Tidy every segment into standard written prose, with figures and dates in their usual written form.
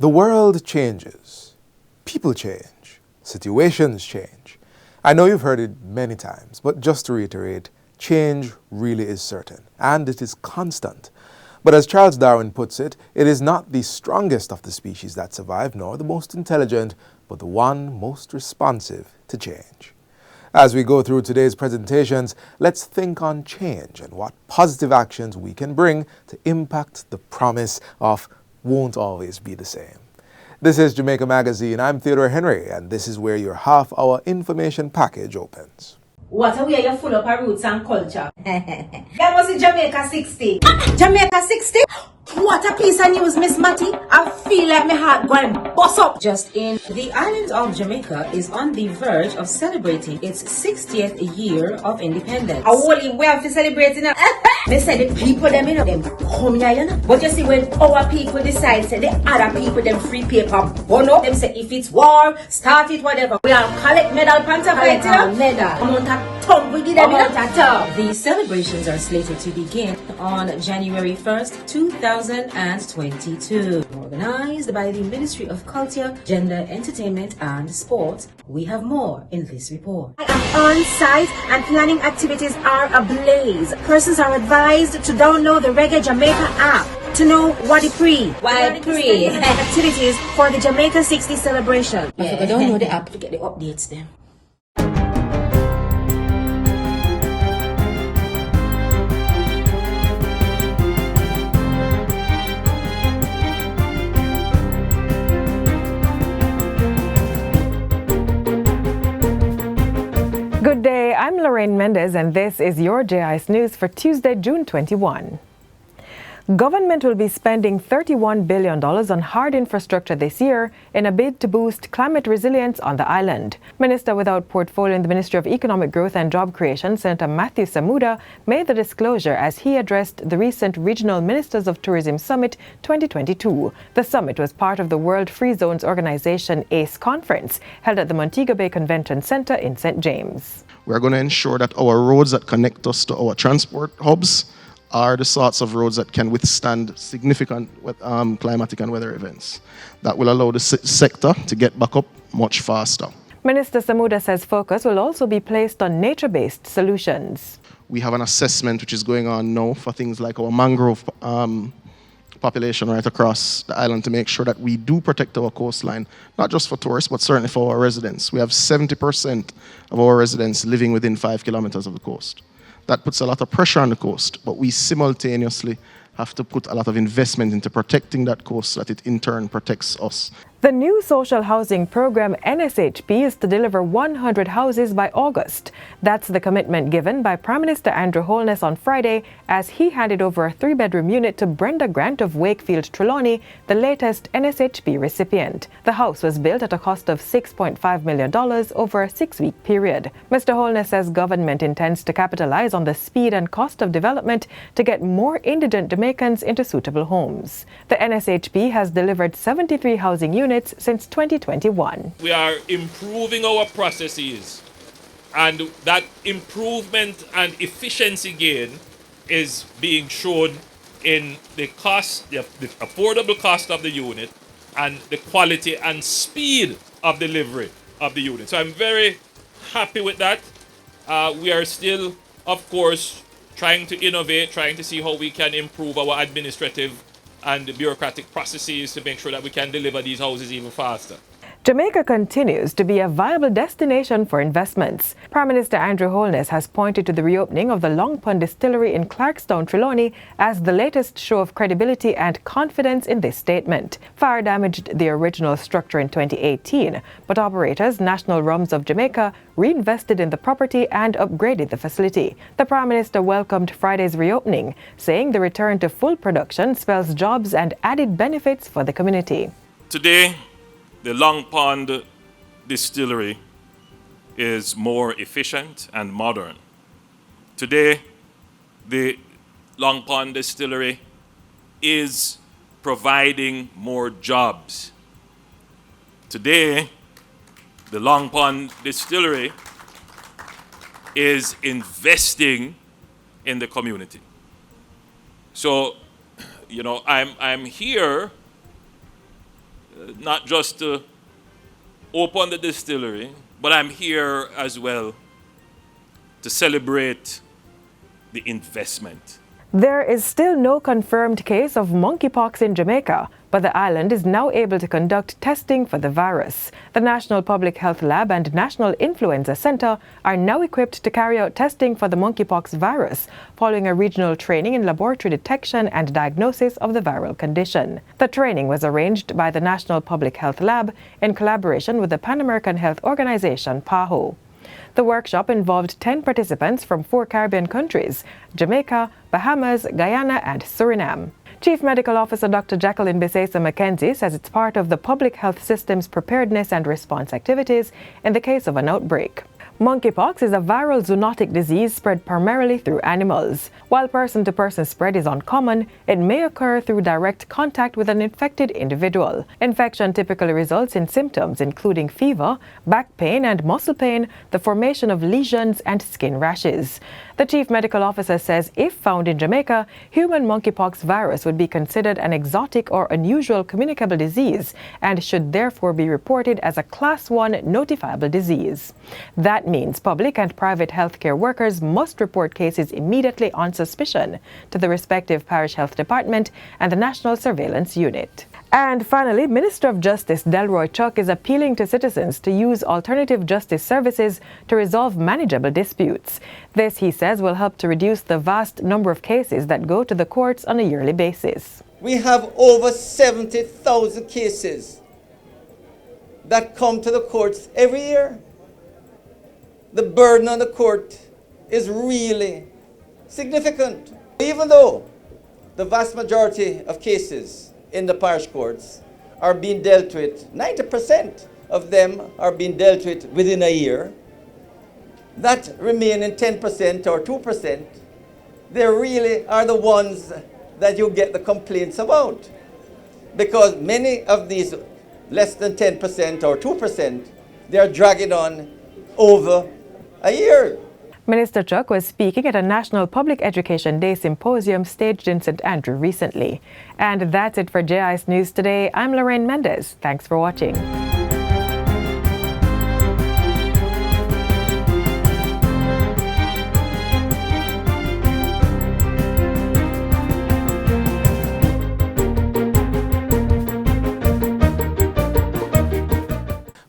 The world changes. People change. Situations change. I know you've heard it many times, but just to reiterate, change really is certain, and it is constant. But as Charles Darwin puts it, it is not the strongest of the species that survive, nor the most intelligent, but the one most responsive to change. As we go through today's presentations, let's think on change and what positive actions we can bring to impact the promise of won't always be the same. This is Jamaica Magazine. I'm Theodore Henry, and this is where your half-hour information package opens. What a way you're full of our roots and culture. That was in Jamaica 60. Jamaica 60? What a piece of news, Miss Matty. I feel like my heart going bust up. Just in, the island of Jamaica is on the verge of celebrating its 60th year of independence. I only we have to celebrate it now. They say the people them, them come here, But you see, when our people decide, say the other people them free paper, burn up, them say if it's war, start it, whatever. We all collect medal, panta fight, medal. Amount of tongue we give them, The celebrations are slated to begin on January 1st, 2022. Organized by the Ministry of Culture, Gender, Entertainment and Sport. We have more in this report. On site and planning activities are ablaze. Persons are advised to download the Reggae Jamaica app to know what it pre. Activities for the Jamaica 60 celebration. Yeah. I download the app to get the updates then. Good day, I'm Lorraine Mendez, and this is your JIS News for Tuesday, June 21. Government will be spending $31 billion on hard infrastructure this year in a bid to boost climate resilience on the island. Minister without portfolio in the Ministry of Economic Growth and Job Creation, Senator Matthew Samuda, made the disclosure as he addressed the recent Regional Ministers of Tourism Summit 2022. The summit was part of the World Free Zones Organization ACE conference held at the Montego Bay Convention Center in St. James. We're going to ensure that our roads that connect us to our transport hubs are the sorts of roads that can withstand significant climatic and weather events. That will allow the sector to get back up much faster. Minister Samuda says focus will also be placed on nature-based solutions. We have an assessment which is going on now for things like our mangrove population right across the island to make sure that we do protect our coastline, not just for tourists, but certainly for our residents. We have 70% of our residents living within 5 kilometers of the coast. That puts a lot of pressure on the coast, but we simultaneously have to put a lot of investment into protecting that coast so that it in turn protects us. The new social housing program NSHP is to deliver 100 houses by August. That's the commitment given by Prime Minister Andrew Holness on Friday as he handed over a 3-bedroom unit to Brenda Grant of Wakefield Trelawney, the latest NSHP recipient. The house was built at a cost of $6.5 million over a 6-week period. Mr. Holness says government intends to capitalize on the speed and cost of development to get more indigent Jamaicans into suitable homes. The NSHP has delivered 73 housing units since 2021. We are improving our processes, and that improvement and efficiency gain is being shown in the cost, the affordable cost of the unit, and the quality and speed of delivery of the unit. So I'm very happy with that. We are still, of course, trying to innovate, trying to see how we can improve our administrative and bureaucratic processes to make sure that we can deliver these houses even faster. Jamaica continues to be a viable destination for investments. Prime Minister Andrew Holness has pointed to the reopening of the Long Pond Distillery in Clarkstown, Trelawney as the latest show of credibility and confidence in this statement. Fire damaged the original structure in 2018, but operators National Rums of Jamaica reinvested in the property and upgraded the facility. The Prime Minister welcomed Friday's reopening, saying the return to full production spells jobs and added benefits for the community. Today, the Long Pond Distillery is more efficient and modern. Today, the Long Pond Distillery is providing more jobs. Today, the Long Pond Distillery is investing in the community. So, I'm here not just to open the distillery, but I'm here as well to celebrate the investment. There is still no confirmed case of monkeypox in Jamaica, but the island is now able to conduct testing for the virus. The National Public Health Lab and National Influenza Center are now equipped to carry out testing for the monkeypox virus, following a regional training in laboratory detection and diagnosis of the viral condition. The training was arranged by the National Public Health Lab in collaboration with the Pan American Health Organization, PAHO. The workshop involved 10 participants from 4 Caribbean countries: Jamaica, Bahamas, Guyana, and Suriname. Chief Medical Officer Dr. Jacqueline Bisesa McKenzie says it's part of the public health system's preparedness and response activities in the case of an outbreak. Monkeypox is a viral zoonotic disease spread primarily through animals. While person-to-person spread is uncommon, it may occur through direct contact with an infected individual. Infection typically results in symptoms including fever, back pain and muscle pain, the formation of lesions, and skin rashes. The chief medical officer says if found in Jamaica, human monkeypox virus would be considered an exotic or unusual communicable disease and should therefore be reported as a Class 1 notifiable disease. That means public and private healthcare workers must report cases immediately on suspicion to the respective parish health department and the National Surveillance Unit. And finally, Minister of Justice Delroy Chuck is appealing to citizens to use alternative justice services to resolve manageable disputes. This, he says, will help to reduce the vast number of cases that go to the courts on a yearly basis. We have over 70,000 cases that come to the courts every year. The burden on the court is really significant. Even though the vast majority of cases in the parish courts are being dealt with, 90% of them are being dealt with within a year, that remaining 10% or 2%, they really are the ones that you get the complaints about. Because many of these less than 10% or 2%, they are dragging on over a year. Minister Chuck was speaking at a National Public Education Day symposium staged in St. Andrew recently. And that's it for JIS News today. I'm Lorraine Mendez. Thanks for watching.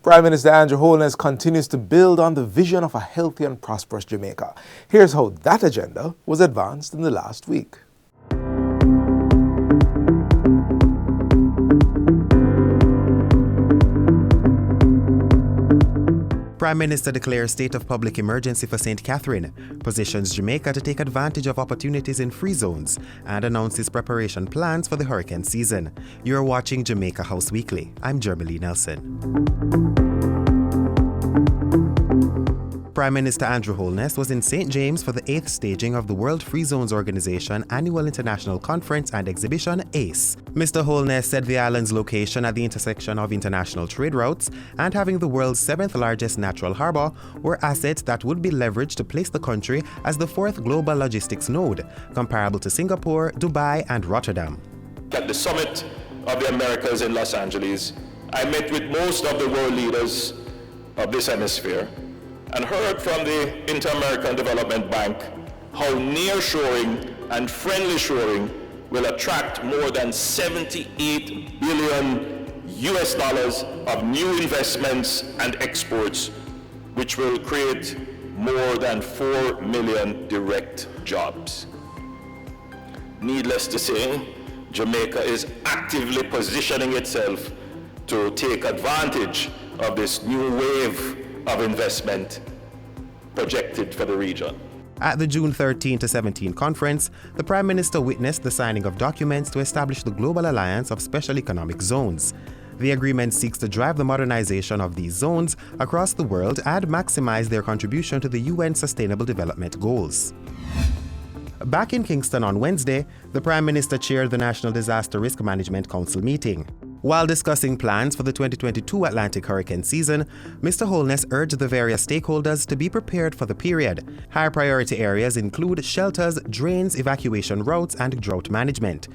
Prime Minister Andrew Holness continues to build on the vision of a healthy and prosperous Jamaica. Here's how that agenda was advanced in the last week. Prime Minister declares state of public emergency for St. Catherine, positions Jamaica to take advantage of opportunities in free zones, and announces preparation plans for the hurricane season. You're watching Jamaica House Weekly. I'm Jeremy Nelson. Prime Minister Andrew Holness was in St. James for the 8th staging of the World Free Zones Organization Annual International Conference and Exhibition, ACE. Mr. Holness said the island's location at the intersection of international trade routes and having the world's 7th largest natural harbor were assets that would be leveraged to place the country as the 4th global logistics node, comparable to Singapore, Dubai, and Rotterdam. At the summit of the Americas in Los Angeles, I met with most of the world leaders of this hemisphere and heard from the Inter-American Development Bank how nearshoring and friendly shoring will attract more than $78 billion of new investments and exports, which will create more than 4 million direct jobs. Needless to say, Jamaica is actively positioning itself to take advantage of this new wave of investment projected for the region. At the June 13 to 17 conference, the Prime Minister witnessed the signing of documents to establish the Global Alliance of Special Economic Zones. The agreement seeks to drive the modernization of these zones across the world and maximize their contribution to the UN Sustainable Development Goals. Back in Kingston on Wednesday, the Prime Minister chaired the National Disaster Risk Management Council meeting. While discussing plans for the 2022 Atlantic hurricane season, Mr. Holness urged the various stakeholders to be prepared for the period. High priority areas include shelters, drains, evacuation routes, and drought management.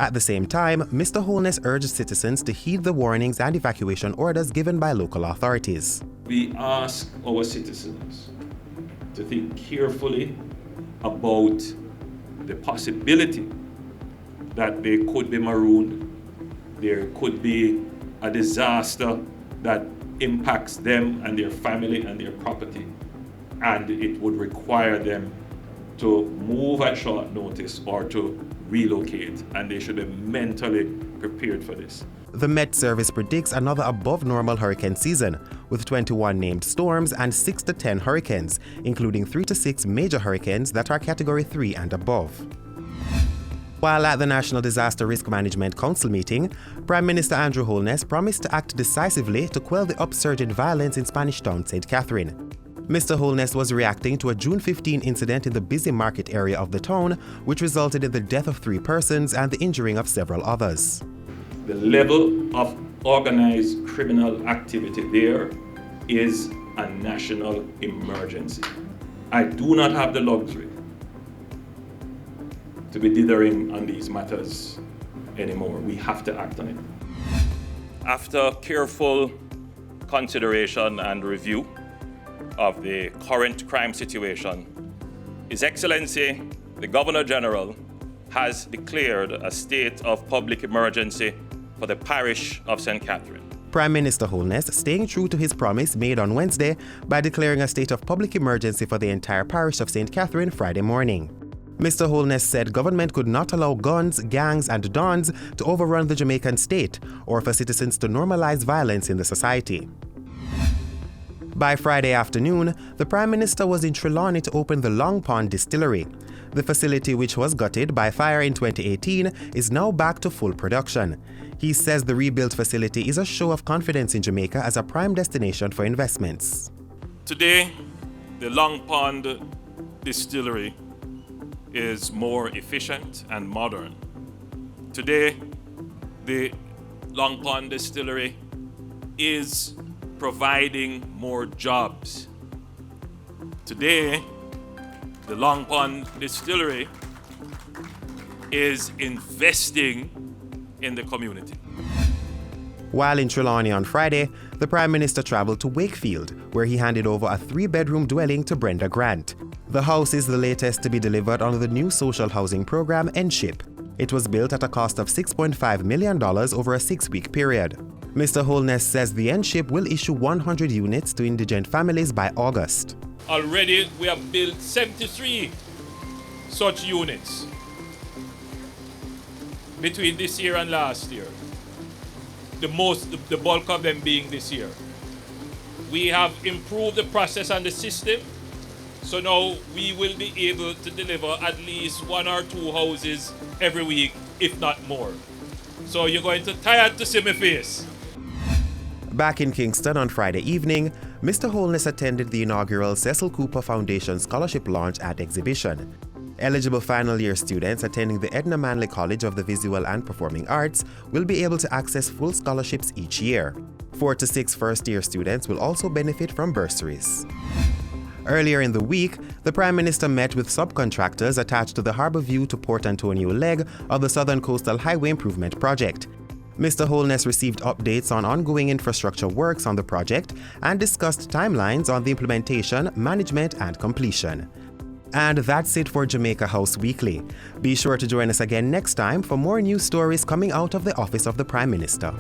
At the same time, Mr. Holness urged citizens to heed the warnings and evacuation orders given by local authorities. We ask our citizens to think carefully about the possibility that they could be marooned, there could be a disaster that impacts them and their family and their property, and it would require them to move at short notice or to relocate, and they should be mentally prepared for this. The Met Service predicts another above-normal hurricane season, with 21 named storms and 6 to 10 hurricanes, including 3 to 6 major hurricanes that are Category 3 and above. While at the National Disaster Risk Management Council meeting, Prime Minister Andrew Holness promised to act decisively to quell the upsurge in violence in Spanish Town, St. Catherine. Mr. Holness was reacting to a June 15 incident in the busy market area of the town, which resulted in the death of 3 persons and the injuring of several others. The level of organized criminal activity there is a national emergency. I do not have the luxury to be dithering on these matters anymore. We have to act on it. After careful consideration and review of the current crime situation, His Excellency, the Governor General, has declared a state of public emergency for the parish of St. Catherine. Prime Minister Holness staying true to his promise made on Wednesday by declaring a state of public emergency for the entire parish of St. Catherine Friday morning. Mr. Holness said government could not allow guns, gangs, and dons to overrun the Jamaican state or for citizens to normalize violence in the society. By Friday afternoon, the Prime Minister was in Trelawney to open the Long Pond Distillery. The facility, which was gutted by fire in 2018, is now back to full production. He says the rebuilt facility is a show of confidence in Jamaica as a prime destination for investments. Today, the Long Pond Distillery is more efficient and modern. Today, the Long Pond Distillery is providing more jobs. Today, the Long Pond Distillery is investing in the community. While in Trelawney on Friday, the Prime Minister traveled to Wakefield, where he handed over a 3-bedroom dwelling to Brenda Grant. The house is the latest to be delivered under the new social housing program, NSHIP. It was built at a cost of $6.5 million over a 6-week period. Mr. Holness says the NSHIP will issue 100 units to indigent families by August. Already, we have built 73 such units between this year and last year. The bulk of them being this year. We have improved the process and the system, so now we will be able to deliver at least 1 or 2 houses every week, if not more. So you're going to tired to see my face. Back in Kingston on Friday evening, Mr. Holness attended the inaugural Cecil Cooper Foundation Scholarship Launch at Exhibition. Eligible final year students attending the Edna Manley College of the Visual and Performing Arts will be able to access full scholarships each year. 4 to 6 first-year students will also benefit from bursaries. Earlier in the week, the Prime Minister met with subcontractors attached to the Harbourview to Port Antonio leg of the Southern Coastal Highway Improvement Project. Mr. Holness received updates on ongoing infrastructure works on the project and discussed timelines on the implementation, management, and completion. And that's it for Jamaica House Weekly. Be sure to join us again next time for more news stories coming out of the Office of the Prime Minister.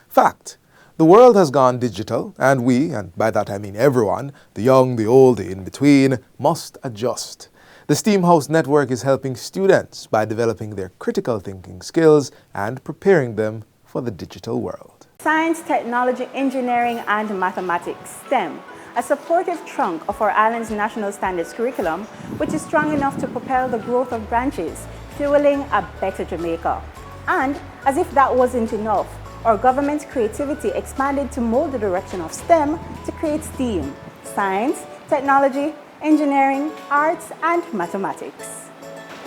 Fact. The world has gone digital, and we, and by that I mean everyone, the young, the old, the in-between, must adjust. The Steamhouse network is helping students by developing their critical thinking skills and preparing them for the digital world. Science, technology, engineering, and mathematics, STEM, a supportive trunk of our island's national standards curriculum, which is strong enough to propel the growth of branches, fueling a better Jamaica. And as if that wasn't enough, our government's creativity expanded to mold the direction of STEM to create STEAM, science, technology, engineering, arts, and mathematics.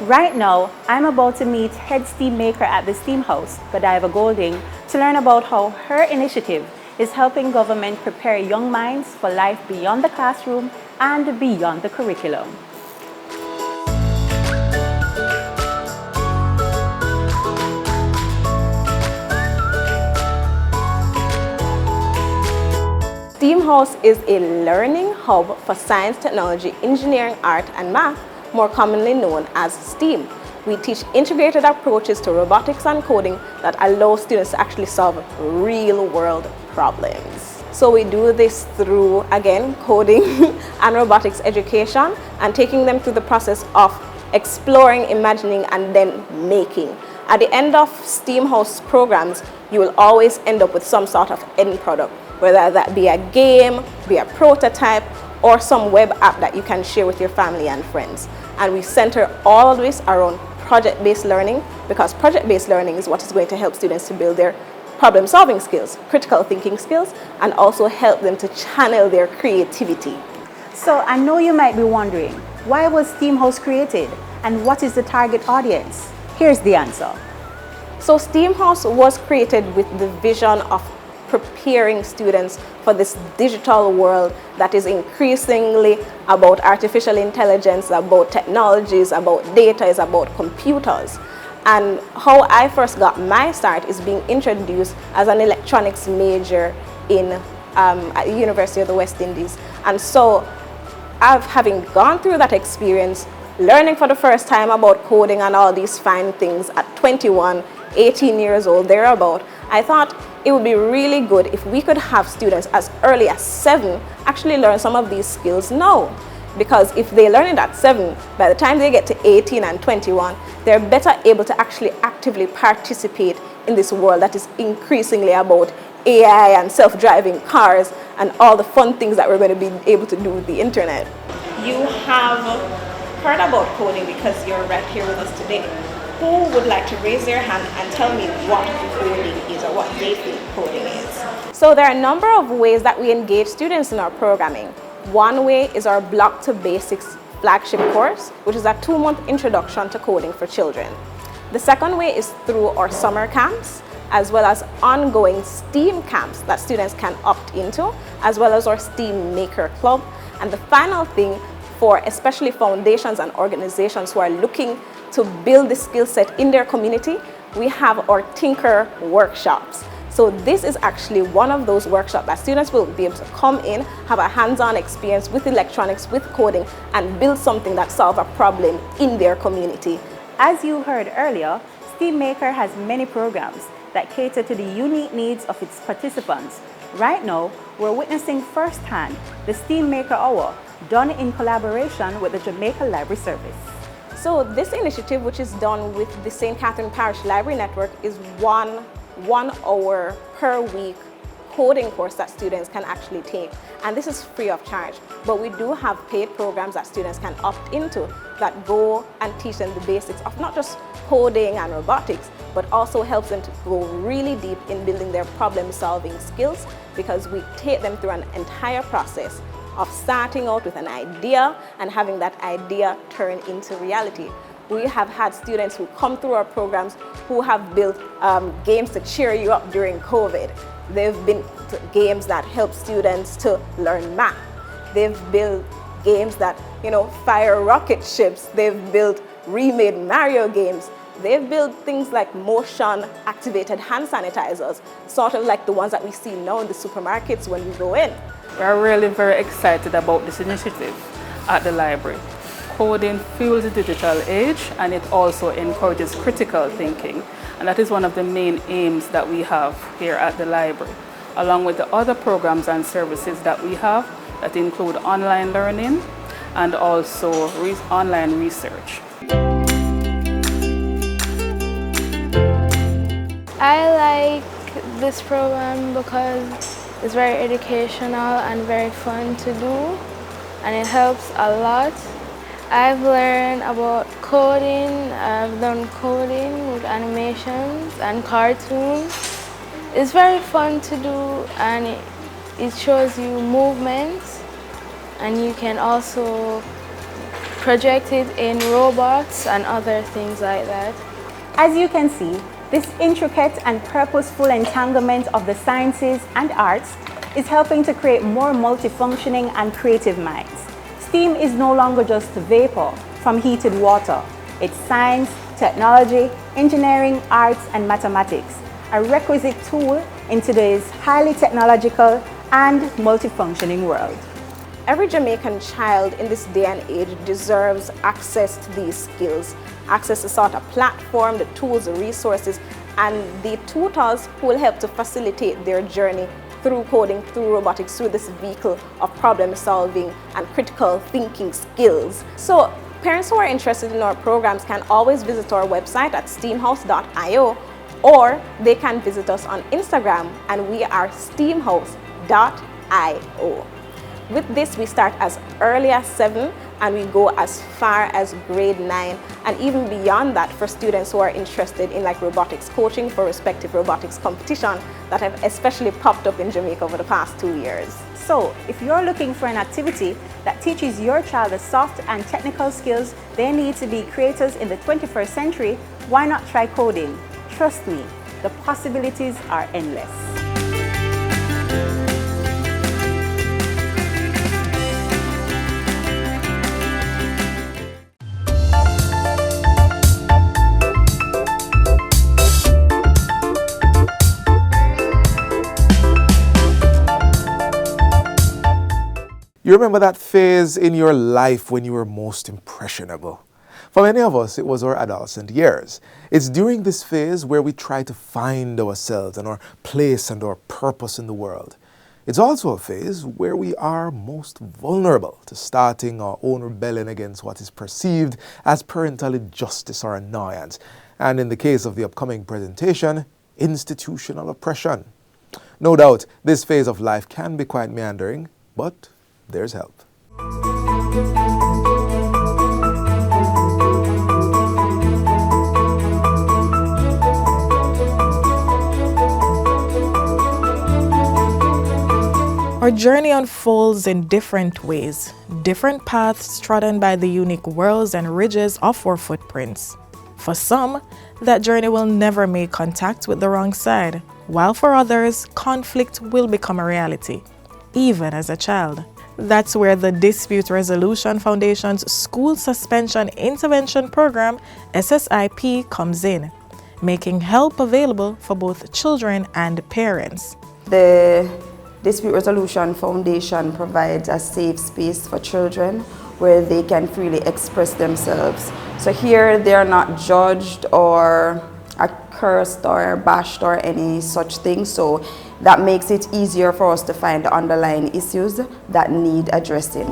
Right now, I'm about to meet head steam maker at the Steamhouse, Godiva Golding, to learn about how her initiative is helping government prepare young minds for life beyond the classroom and beyond the curriculum. Steamhouse is a learning hub for science, technology, engineering, art, and math, more commonly known as STEAM. We teach integrated approaches to robotics and coding that allow students to actually solve real-world problems. So we do this through, again, coding and robotics education, and taking them through the process of exploring, imagining, and then making. At the end of Steamhouse programs, you will always end up with some sort of end product, whether that be a game, be a prototype, or some web app that you can share with your family and friends. And we center all of this around project-based learning, because project-based learning is what is going to help students to build their problem-solving skills, critical thinking skills, and also help them to channel their creativity. So I know you might be wondering, why was Steamhouse created and what is the target audience? Here's the answer. So Steamhouse was created with the vision of preparing students for this digital world that is increasingly about artificial intelligence, about technologies, about data, is about computers. And how I first got my start is being introduced as an electronics major at the University of the West Indies. And so, having gone through that experience, learning for the first time about coding and all these fine things at 21, 18 years old, thereabout, I thought it would be really good if we could have students as early as 7 actually learn some of these skills now. Because if they learn it at 7, by the time they get to 18 and 21, they're better able to actually actively participate in this world that is increasingly about AI and self-driving cars and all the fun things that we're going to be able to do with the internet. You have heard about coding because you're right here with us today. Who would like to raise their hand and tell me what coding is or what they think coding is? So there are a number of ways that we engage students in our programming. One way is our Block to Basics flagship course, which is a 2-month introduction to coding for children. The second way is through our summer camps, as well as ongoing STEAM camps that students can opt into, as well as our STEAM Maker Club. And the final thing, for especially foundations and organizations who are looking to build the skill set in their community, we have our Tinker workshops. So this is actually one of those workshops that students will be able to come in, have a hands-on experience with electronics, with coding, and build something that solves a problem in their community. As you heard earlier, STEAM Maker has many programs that cater to the unique needs of its participants. Right now, we're witnessing firsthand the STEAM Maker Hour, done in collaboration with the Jamaica Library Service. So this initiative, which is done with the St. Catherine Parish Library Network, is one hour per week coding course that students can actually take. And this is free of charge. But we do have paid programs that students can opt into that go and teach them the basics of not just coding and robotics, but also helps them to go really deep in building their problem-solving skills, because we take them through an entire process of starting out with an idea and having that idea turn into reality. We have had students who come through our programs who have built games to cheer you up during COVID. They've been games that help students to learn math. They've built games that, fire rocket ships. They've built remade Mario games. They've built things like motion-activated hand sanitizers, sort of like the ones that we see now in the supermarkets when we go in. We're really very excited about this initiative at the library. Coding fuels the digital age, and it also encourages critical thinking. And that is one of the main aims that we have here at the library, along with the other programs and services that we have that include online learning and also online research. I like this program because it's very educational and very fun to do, and it helps a lot. I've learned about coding. I've done coding with animations and cartoons. It's very fun to do, and it shows you movements, and you can also project it in robots and other things like that. As you can see, this intricate and purposeful entanglement of the sciences and arts is helping to create more multifunctioning and creative minds. Steam is no longer just vapor from heated water. It's science, technology, engineering, arts, and mathematics, a requisite tool in today's highly technological and multifunctioning world. Every Jamaican child in this day and age deserves access to these skills, access to sort of platform, the tools, the resources, and the tutors who will help to facilitate their journey through coding, through robotics, through this vehicle of problem solving and critical thinking skills. So parents who are interested in our programs can always visit our website at steamhouse.io, or they can visit us on Instagram, and we are steamhouse.io. With this, we start as early as 7 and we go as far as grade 9, and even beyond that for students who are interested in like robotics coaching for respective robotics competition that have especially popped up in Jamaica over the past 2 years. So, if you're looking for an activity that teaches your child the soft and technical skills they need to be creators in the 21st century, why not try coding? Trust me, the possibilities are endless. You remember that phase in your life when you were most impressionable? For many of us, it was our adolescent years. It's during this phase where we try to find ourselves and our place and our purpose in the world. It's also a phase where we are most vulnerable to starting our own rebellion against what is perceived as parental injustice or annoyance, and in the case of the upcoming presentation, institutional oppression. No doubt, this phase of life can be quite meandering, but there's help. Our journey unfolds in different ways, different paths trodden by the unique whirls and ridges of our footprints. For some, that journey will never make contact with the wrong side, while for others, conflict will become a reality, even as a child. That's where the Dispute Resolution Foundation's School Suspension Intervention Program, SSIP, comes in, making help available for both children and parents. The Dispute Resolution Foundation provides a safe space for children where they can freely express themselves. So here they are not judged or cursed or bashed or any such thing. So that makes it easier for us to find the underlying issues that need addressing.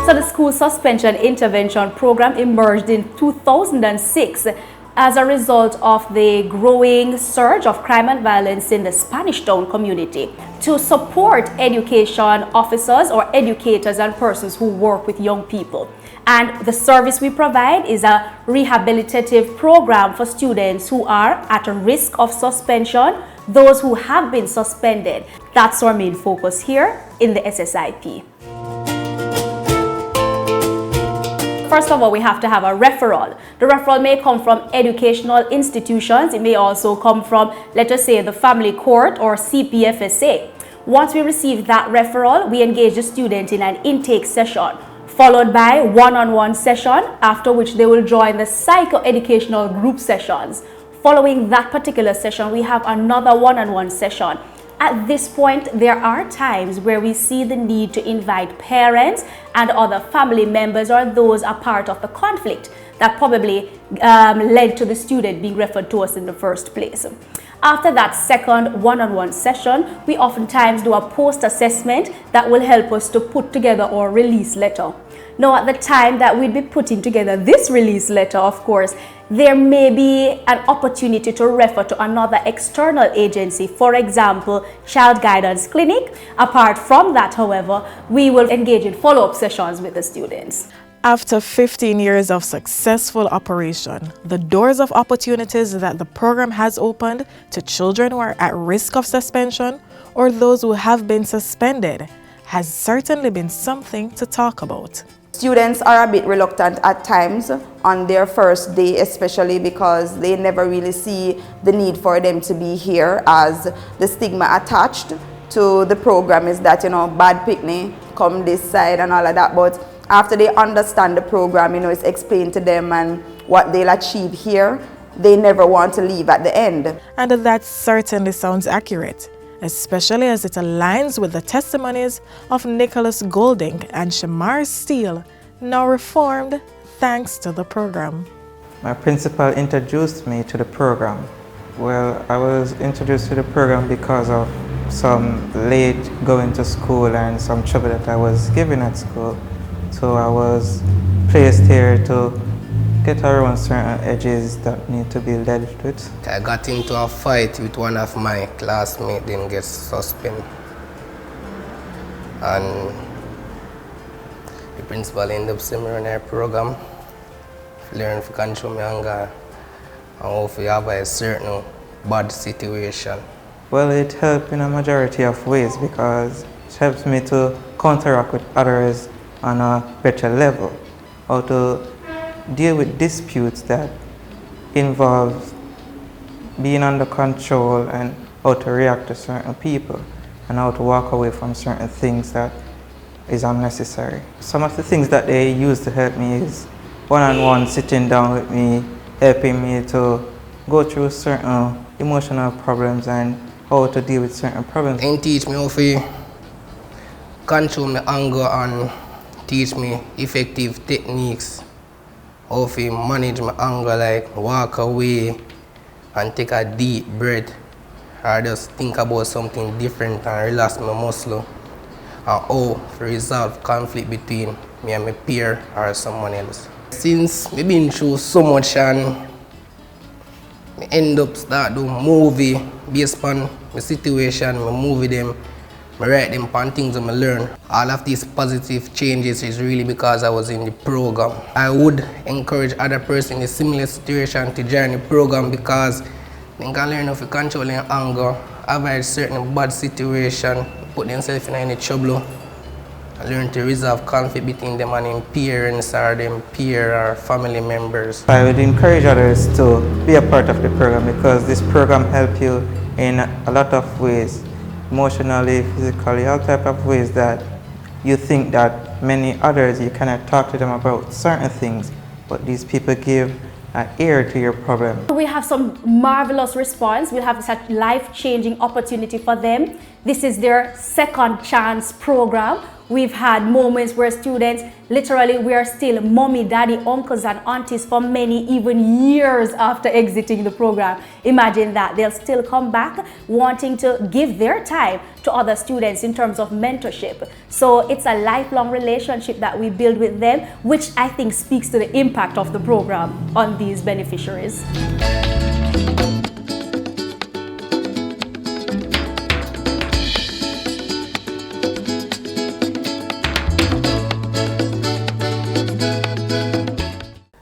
So the School Suspension Intervention Program emerged in 2006 as a result of the growing surge of crime and violence in the Spanish Town community to support education officers or educators and persons who work with young people. And the service we provide is a rehabilitative program for students who are at a risk of suspension, those who have been suspended. That's our main focus here in the SSIP. First of all, we have to have a referral. The referral may come from educational institutions. It may also come from, let us say, the family court or CPFSA. Once we receive that referral, we engage the student in an intake session, followed by one-on-one session, after which they will join the psychoeducational group sessions. Following that particular session, we have another one-on-one session. At this point, there are times where we see the need to invite parents and other family members or those a part of the conflict that probably led to the student being referred to us in the first place. After that second one-on-one session, we oftentimes do a post-assessment that will help us to put together our release letter. Now, at the time that we'd be putting together this release letter, of course, there may be an opportunity to refer to another external agency, for example, Child Guidance Clinic. Apart from that, however, we will engage in follow-up sessions with the students. After 15 years of successful operation, the doors of opportunities that the program has opened to children who are at risk of suspension or those who have been suspended has certainly been something to talk about. Students are a bit reluctant at times on their first day, especially because they never really see the need for them to be here, as the stigma attached to the program is that, bad picnic, come this side and all of that. But after they understand the program, it's explained to them and what they'll achieve here, they never want to leave at the end. And that certainly sounds accurate, especially as it aligns with the testimonies of Nicholas Golding and Shamar Steele, now reformed thanks to the program. My principal introduced me to the program. Well, I was introduced to the program because of some late going to school and some trouble that I was given at school. So I was placed here to get around certain edges that need to be dealt with. I got into a fight with one of my classmates, then get suspended. And the principal ended up sending me on our program, learn to control my anger, and how to avoid a certain bad situation. Well, it helped in a majority of ways because it helps me to counteract with others on a better level, how to deal with disputes that involve being under control and how to react to certain people and how to walk away from certain things that is unnecessary. Some of the things that they use to help me is one-on-one sitting down with me, helping me to go through certain emotional problems and how to deal with certain problems. They teach me how to control my anger and teach me effective techniques, how to manage my anger, like walk away and take a deep breath, or just think about something different and relax my muscle, and how to resolve conflict between me and my peer or someone else. Since I've been through so much and I end up start doing movie based on the situation, I movie them, I write them on things that I learn. All of these positive changes is really because I was in the program. I would encourage other person in a similar situation to join the program because they can learn how to control their anger, avoid certain bad situation, put themselves in any trouble, and learn to resolve conflict between them and their parents or them peer or family members. I would encourage others to be a part of the program because this program helps you in a lot of ways, emotionally, physically, all type of ways that you think that many others you cannot talk to them about certain things, but these people give an ear to your problem. We have some marvelous response. We'll have such life-changing opportunity for them. This is their second chance program. We've had moments where students, literally, we are still mommy, daddy, uncles, and aunties for many, even years after exiting the program. Imagine that. They'll still come back wanting to give their time to other students in terms of mentorship. So it's a lifelong relationship that we build with them, which I think speaks to the impact of the program on these beneficiaries.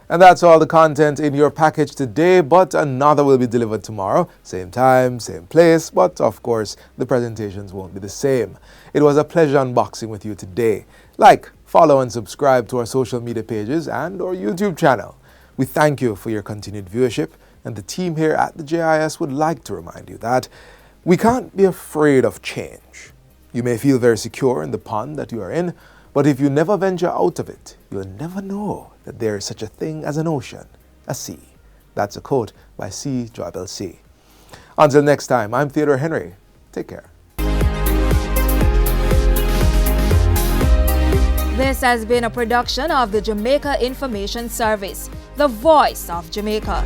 And that's all the content in your package today, but another will be delivered tomorrow. Same time, same place, but of course, the presentations won't be the same. It was a pleasure unboxing with you today. Like, follow and subscribe to our social media pages and our YouTube channel. We thank you for your continued viewership, and the team here at the JIS would like to remind you that we can't be afraid of change. You may feel very secure in the pond that you are in, but if you never venture out of it, you'll never know that there is such a thing as an ocean, a sea. That's a quote by C. Joybel C. Until next time, I'm Theodore Henry. Take care. This has been a production of the Jamaica Information Service, the voice of Jamaica.